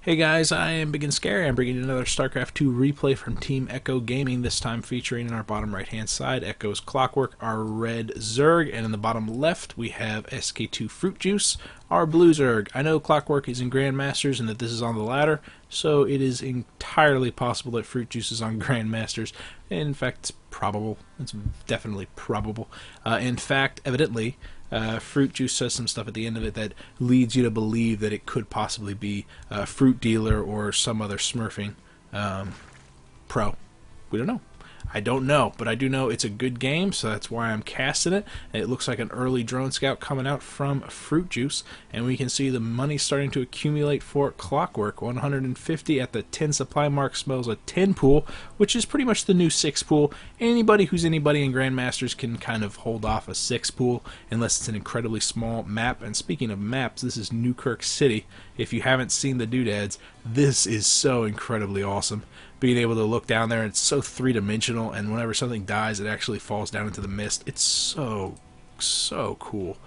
Hey guys, I am EchO. I'm bringing you another StarCraft 2 replay from Team EchO Gaming, this time featuring in our bottom right hand side EchO's Clockwork, our red Zerg, and in the bottom left we have SK2 Fruitjuice, our blue Zerg. I know Clockwork is in Grandmasters and that this is on the ladder, so it is entirely possible that Fruitjuice is on Grandmasters. In fact, it's probable. It's definitely probable. In fact, evidently, Fruitjuice says some stuff at the end of it that leads you to believe that it could possibly be a Fruit Dealer or some other smurfing pro. We don't know. I don't know, but I do know it's a good game, so that's why I'm casting it. And it looks like an early drone scout coming out from Fruitjuice, and we can see the money starting to accumulate for Clockwork. 150 at the 10 supply mark smells a 10 pool, which is pretty much the new 6 pool. Anybody who's anybody in Grandmasters can kind of hold off a 6 pool unless it's an incredibly small map. And speaking of maps, this is Newkirk City. If you haven't seen the doodads, this is so incredibly awesome. Being able to look down there, and it's so three-dimensional, and whenever something dies, it actually falls down into the mist. It's so cool.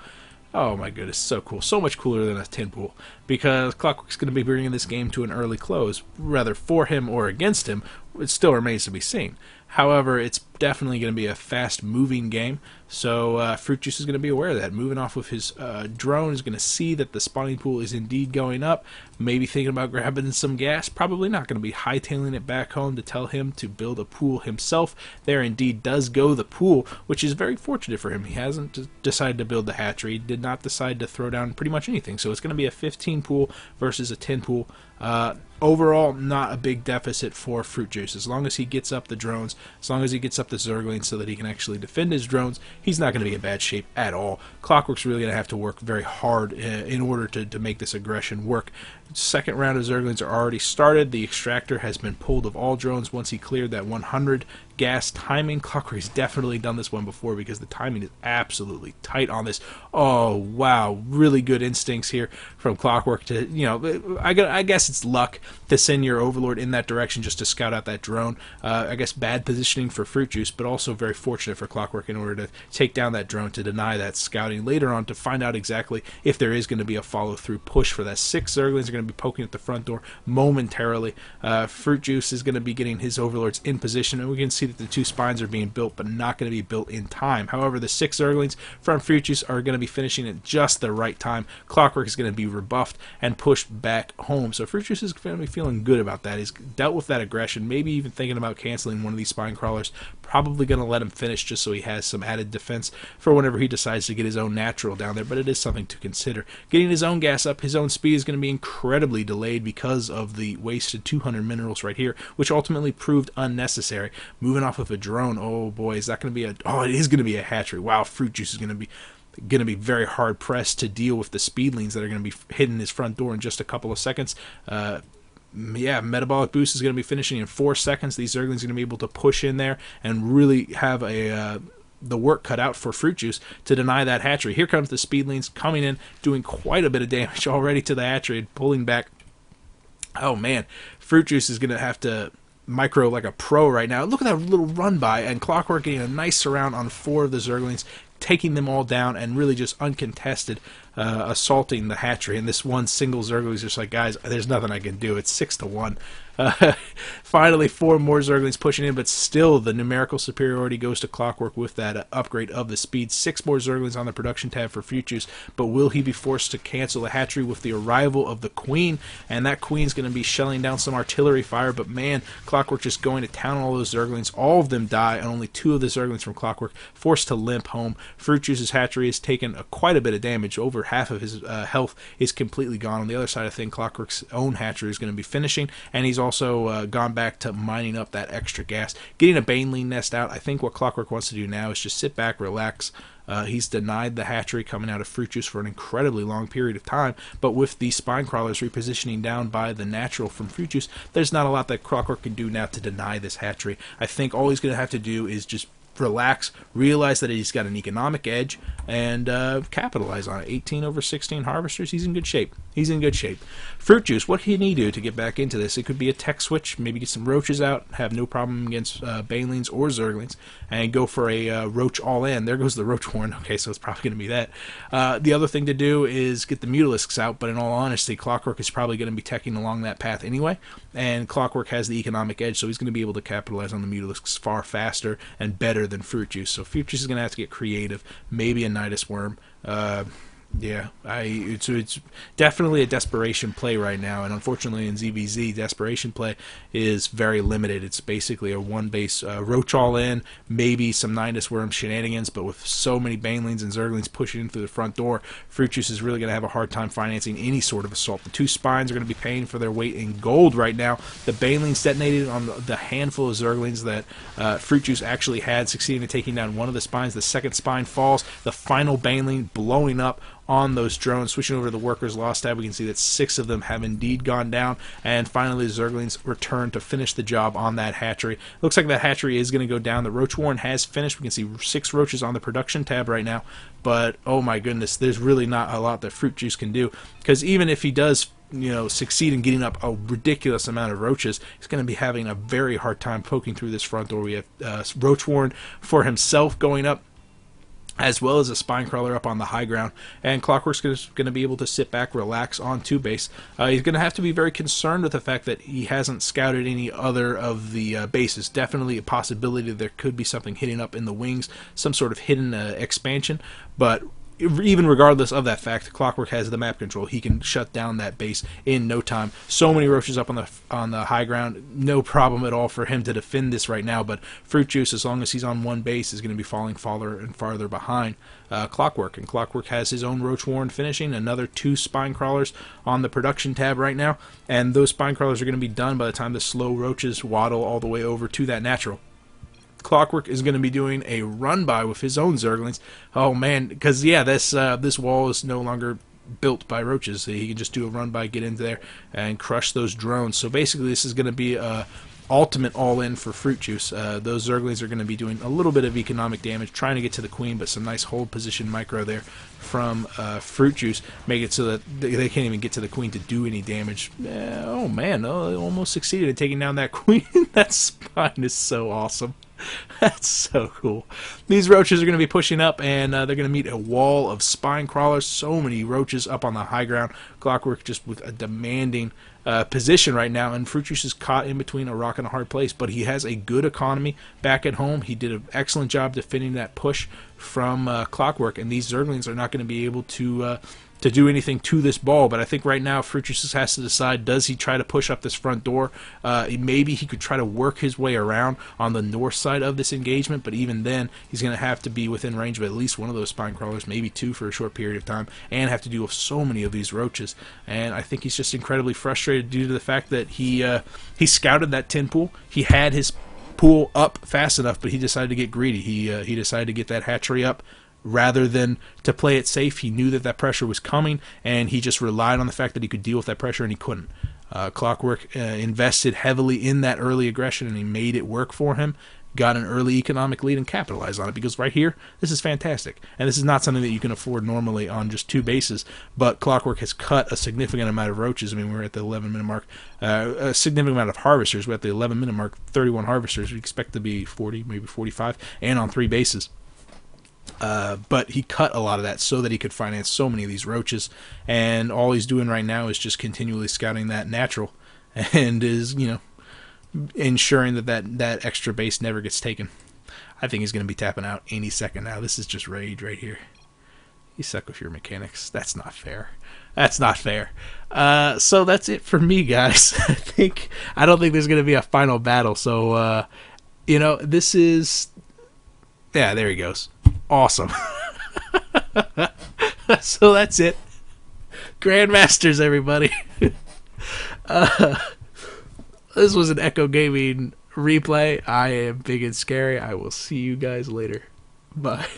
Oh my goodness, so cool. So much cooler than a 10 pool. Because Clockwork's going to be bringing this game to an early close. Whether for him or against him, it still remains to be seen. However, it's definitely going to be a fast-moving game, so Fruitjuice is going to be aware of that. Moving off with his drone, is going to see that the spawning pool is indeed going up, maybe thinking about grabbing some gas, probably not going to be hightailing it back home to tell him to build a pool himself. There indeed does go the pool, which is very fortunate for him. He hasn't decided to build the hatchery, he did not decide to throw down pretty much anything, so it's going to be a 15 pool versus a 10 pool. Overall, not a big deficit for Fruitjuice. As long as he gets up the drones, as long as he gets up the Zerglings so that he can actually defend his drones, he's not going to be in bad shape at all. Clockwork's really going to have to work very hard in order to make this aggression work. Second round of Zerglings are already started. The extractor has been pulled of all drones once he cleared that 100 gas timing. Clockwork has definitely done this one before because the timing is absolutely tight on this. Oh, wow. Really good instincts here from Clockwork to, you know, I guess it's luck to send your Overlord in that direction just to scout out that drone. I guess bad positioning for Fruitjuice, but also very fortunate for Clockwork in order to take down that drone to deny that scouting later on to find out exactly if there is going to be a follow-through push for that. 6 Zerglings are going to be poking at the front door momentarily. Fruitjuice is going to be getting his Overlords in position, and we can see that the 2 spines are being built, but not going to be built in time. However, the 6 Zerglings from Fruitjuice are going to be finishing at just the right time. Clockwork is going to be rebuffed and pushed back home. So Fruitjuice is going to be feeling good about that. He's dealt with that aggression, maybe even thinking about canceling one of these spine crawlers. Probably going to let him finish just so he has some added defense for whenever he decides to get his own natural down there, but it is something to consider. Getting his own gas up, his own speed is going to be incredibly delayed because of the wasted 200 minerals right here, which ultimately proved unnecessary. Moving off with a drone, oh boy, is that going to be it is going to be a hatchery. Wow, Fruitjuice is going to be very hard pressed to deal with the speedlings that are going to be hitting his front door in just a couple of seconds. Yeah, Metabolic Boost is going to be finishing in 4 seconds. These Zerglings are going to be able to push in there and really have the work cut out for Fruitjuice to deny that hatchery. Here comes the speedlings coming in, doing quite a bit of damage already to the hatchery and pulling back. Oh man, Fruitjuice is going to have to micro like a pro right now. Look at that little run by, and Clockwork getting a nice surround on 4 of the Zerglings, taking them all down and really just uncontested assaulting the hatchery. And this one single Zergling is just like, guys, there's nothing I can do. It's 6-1. Finally, 4 more Zerglings pushing in, but still the numerical superiority goes to Clockwork with that upgrade of the speed. 6 more Zerglings on the production tab for Fruitjuice, but will he be forced to cancel the hatchery with the arrival of the Queen? And that Queen's going to be shelling down some artillery fire, but man, Clockwork just going to town on all those Zerglings. All of them die, and only 2 of the Zerglings from Clockwork forced to limp home. Fruitjuice's hatchery has taken quite a bit of damage. Over half of his health is completely gone. On the other side of things, Clockwork's own hatchery is going to be finishing, and he's also gone back to mining up that extra gas. Getting a Baneling nest out, I think what Clockwork wants to do now is just sit back, relax. He's denied the hatchery coming out of Fruitjuice for an incredibly long period of time, but with the spine crawlers repositioning down by the natural from Fruitjuice, there's not a lot that Clockwork can do now to deny this hatchery. I think all he's going to have to do is just relax, realize that he's got an economic edge, and capitalize on it. 18 over 16 harvesters, he's in good shape. He's in good shape. Fruitjuice, what can he do to get back into this? It could be a tech switch, maybe get some roaches out, have no problem against banelings or zerglings, and go for a roach all-in. There goes the roach horn. Okay, so it's probably going to be that. The other thing to do is get the mutalisks out, but in all honesty, Clockwork is probably going to be teching along that path anyway, and Clockwork has the economic edge, so he's going to be able to capitalize on the mutalisks far faster and better than Fruitjuice. So Fruitjuice is going to have to get creative, maybe a Nidus Worm. Yeah, it's definitely a desperation play right now, and unfortunately in ZVZ, desperation play is very limited. It's basically a one-base roach all-in, maybe some Nidus Worm shenanigans, but with so many banelings and zerglings pushing in through the front door, Fruitjuice is really going to have a hard time financing any sort of assault. The two spines are going to be paying for their weight in gold right now. The banelings detonated on the handful of zerglings that Fruitjuice actually had, succeeding in taking down one of the spines. The second spine falls, the final baneling blowing up on those drones. Switching over to the Workers Lost tab, we can see that 6 of them have indeed gone down, and finally the Zerglings return to finish the job on that hatchery. Looks like that hatchery is going to go down. The Roach Warren has finished. We can see 6 roaches on the production tab right now, but oh my goodness, there's really not a lot that Fruitjuice can do, because even if he does succeed in getting up a ridiculous amount of roaches, he's going to be having a very hard time poking through this front door. We have Roach Warren for himself going up, as well as a spine crawler up on the high ground, and Clockwork's going to be able to sit back, relax on 2-base. He's going to have to be very concerned with the fact that he hasn't scouted any other of the bases. Definitely a possibility there could be something hidden up in the wings, some sort of hidden expansion, but even regardless of that fact, Clockwork has the map control. He can shut down that base in no time. So many roaches up on the high ground, no problem at all for him to defend this right now. But Fruitjuice, as long as he's on one base, is going to be falling farther and farther behind Clockwork. And Clockwork has his own Roach Warren finishing, another 2 spine crawlers on the production tab right now, and those spine crawlers are going to be done by the time the slow roaches waddle all the way over to that natural. Clockwork is going to be doing a run-by with his own Zerglings. Oh man, because yeah, this wall is no longer built by roaches. He can just do a run-by, get into there, and crush those drones. So basically this is going to be a ultimate all-in for Fruitjuice. Those Zerglings are going to be doing a little bit of economic damage, trying to get to the queen, but some nice hold position micro there from Fruitjuice make it so that they can't even get to the queen to do any damage. Oh man, they almost succeeded in taking down that queen. That spine is so awesome. That's so cool. These roaches are going to be pushing up, and they're going to meet a wall of spine crawlers. So many roaches up on the high ground. Clockwork just with a demanding position right now, and Fruitjuice is caught in between a rock and a hard place, but he has a good economy back at home. He did an excellent job defending that push from Clockwork, and these Zerglings are not going to be able to do anything to this ball. But I think right now Fruitjuice has to decide, does he try to push up this front door? Maybe he could try to work his way around on the north side of this engagement, but even then he's going to have to be within range of at least one of those spine crawlers, maybe 2 for a short period of time, and have to deal with so many of these roaches. And I think he's just incredibly frustrated due to the fact that he scouted that 10 pool. He had his pool up fast enough, but he decided to get greedy. He decided to get that hatchery up rather than to play it safe. He knew that that pressure was coming, and he just relied on the fact that he could deal with that pressure, and he couldn't. Clockwork invested heavily in that early aggression, and he made it work for him, got an early economic lead, and capitalized on it, because right here, this is fantastic. And this is not something that you can afford normally on just 2 bases, but Clockwork has cut a significant amount of roaches. I mean, we're at the 11-minute mark. A significant amount of harvesters. We're at the 11-minute mark, 31 harvesters. We expect to be 40, maybe 45, and on 3 bases. But he cut a lot of that so that he could finance so many of these roaches, and all he's doing right now is just continually scouting that natural, and is, ensuring that extra base never gets taken. I think he's going to be tapping out any second now. This is just rage right here. You suck with your mechanics. That's not fair. That's not fair. So that's it for me, guys. I don't think there's going to be a final battle. So, this is... Yeah, there he goes. Awesome. So that's it. Grandmasters, everybody. This was an Echo Gaming replay. I am Big and Scary. I will see you guys later. Bye.